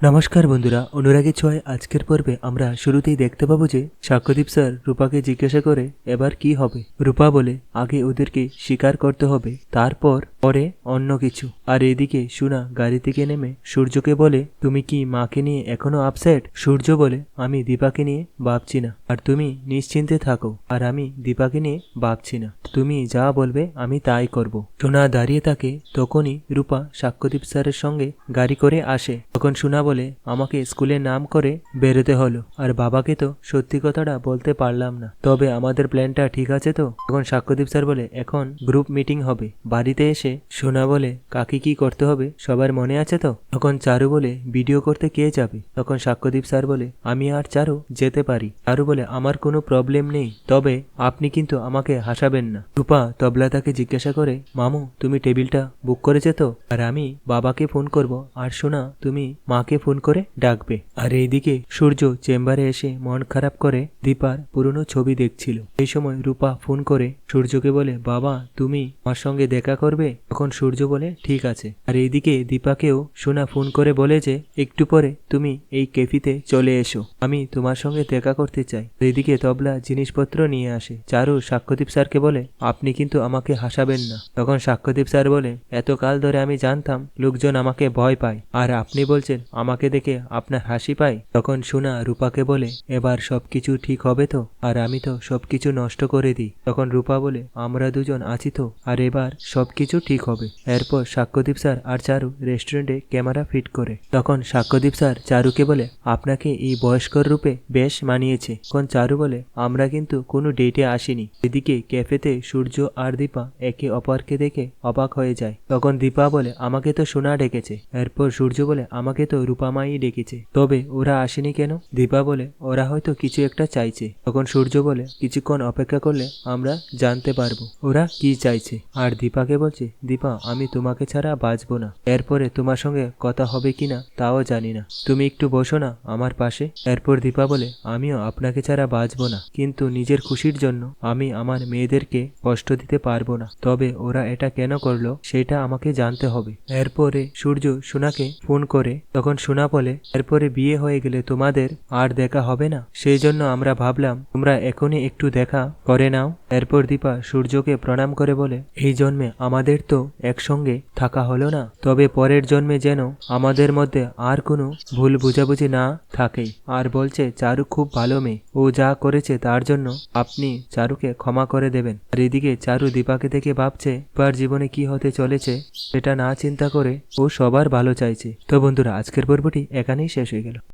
নমস্কার বন্ধুরা, অনুরাগের ছোঁয়ায় আজকের পর্বে আমরা শুরুতেই দেখতে পাবো যে সাক্ষ্যদীপ স্যার রূপাকে জিজ্ঞাসা করে এবার কি হবে। রূপা বলে আগে ওদেরকে স্বীকার করতে হবে, তারপর পরে অন্য কিছু। আর এদিকে সুনা গাড়ি থেকে নেমে সূর্যকে বলে, তুমি কি মাকে নিয়ে এখনো আপসেট? সূর্য বলে, আমি দীপাকে নিয়ে ভাবছি না, আর তুমি নিশ্চিন্তে থাকো, আর আমি দীপাকে নিয়ে ভাবছি না। তুমি যা বলবে আমি তাই করব। সোনা দাঁড়িয়ে থাকে, তখনই রূপা সাক্ষ্যদীপ স্যারের সঙ্গে গাড়ি করে আসে। তখন সুনা বলে, আমাকে স্কুলের নাম করে বেরোতে হলো, আর বাবাকে তো সত্যি কথাটা বলতে পারলাম না, তবে আমাদের প্ল্যানটা ঠিক আছে তো? তখন সাক্ষ্যদীপ স্যার বলে, এখন গ্রুপ মিটিং হবে। বাড়িতে এসে সোনা বলে, কাকে কি করতে হবে সবার মনে আছে তো? তখন চারু বলে, ভিডিও করতে কে যাবে? তখন সাক্ষ্যদীপ স্যার বলে, আমি আর চারু যেতে পারি। চারু বলে, আমার কোনো প্রবলেম নেই, তবে আপনি কিন্তু আমাকে হাসাবেন না। রূপা তবলাতাকে জিজ্ঞাসা করে, মামু তুমি টেবিলটা বুক করেছে তো? আর আমি বাবাকে ফোন করব, আর সোনা তুমি মাকে ফোন করে ডাকবে। আর এইদিকে সূর্য চেম্বারে এসে মন খারাপ করে দীপার পুরনো ছবি দেখছিল। এই সময় রূপা ফোন করে সূর্যকে বলে, বাবা তুমি আমার সঙ্গে দেখা করবে? তখন সূর্য বলে, ঠিক আছে। আর এইদিকে দীপাকেও সোনা ফোন করে বলে যে একটু পরে তুমি এই ক্যাফেতে চলে এসো, আমি তোমার সঙ্গে দেখা করতে চাই। এইদিকে তবলা জিনিসপত্র নিয়ে আসে। চারু সাক্ষ্যদীপ স্যারকে বলে, আপনি কিন্তু আমাকে হাসাবেন না। তখন সাক্ষ্যদীপ স্যার বলে, এতকাল ধরে আমি জানতাম লোকজন আমাকে ভয় পায়, আর আপনি বলছেন আমাকে দেখে আপনার হাসি পায়। তখন সোনা রূপাকে বলে, এবার সবকিছু ঠিক হবে তো? আর আমি তো সবকিছু নষ্ট করে দিই। তখন রূপা বলে, আমরা দুজন আছি তো, আর এবার সবকিছু ঠিক হবে। এরপর সাক্ষ্যদীপ স্যার আর চারু রেস্টুরেন্টে ক্যামেরা ফিট করে। তখন সাক্ষ্যদীপ স্যার চারুকে বলে, আপনাকে এই বয়স্কর রূপে বেশ মানিয়েছে। তখন চারু বলে, আমরা কিন্তু কোনো ডেটে আসিনি। এদিকে ক্যাফেতে সূর্য আর দীপা একে অপরকে দেখে অবাক হয়ে যায়। তখন দীপা বলে, আমাকে তো সোনা ডেকেছে। এরপর সূর্য বলে, আমাকে তো রূপামাই ডেকেছে, তবে ওরা আসেনি কেন? দীপা বলে, ওরা হয়তো কিছু একটা চাইছে। তখন সূর্য বলে, কিছুক্ষণ অপেক্ষা করলে আমরা জানতে পারবো ওরা কি চাইছে। আর দীপাকে বলছে, দীপা আমি তোমাকে ছাড়া বাঁচবো না, এরপরে তোমার সঙ্গে কথা হবে কিনা তাও জানি না, তুমি একটু বসো না আমার পাশে। এরপর দীপা বলে, আমিও আপনাকে ছাড়া বাঁচবো না, কিন্তু নিজের খুশির জন্য আমি আমার মেয়েদেরকে কষ্ট দিতে পারবো না, তবে ওরা এটা কেন করলো সেটা আমাকে জানতে হবে। এরপরে সূর্য সোনাকে ফোন করে। তখন সোনা বলে, এরপরে বিয়ে হয়ে গেলে তোমাদের আর দেখা হবে না, সেই জন্য আমরা ভাবলাম তোমরা এখনই একটু দেখা করে নাও। এরপর দীপা সূর্যকে প্রণাম করে বলে, এই জন্মে আমাদের তো একসঙ্গে থাকা হলো না, তবে পরের জন্মে যেন আমাদের মধ্যে আর কোনো ভুল বুঝাবুঝি না থাকে। আর বলছে চারু খুব ভালো মেয়ে, ও যা করেছে তার জন্য আপনি চারুকে ক্ষমা করে দেবেন। আর এদিকে চারু দীপাকে দেখে ভাবছে তার জীবনে কি হতে চলেছে সেটা না চিন্তা করে ও সবার ভালো চাইছে। তো বন্ধুরা, আজকের পর্বটি এখানেই শেষ হয়ে গেল।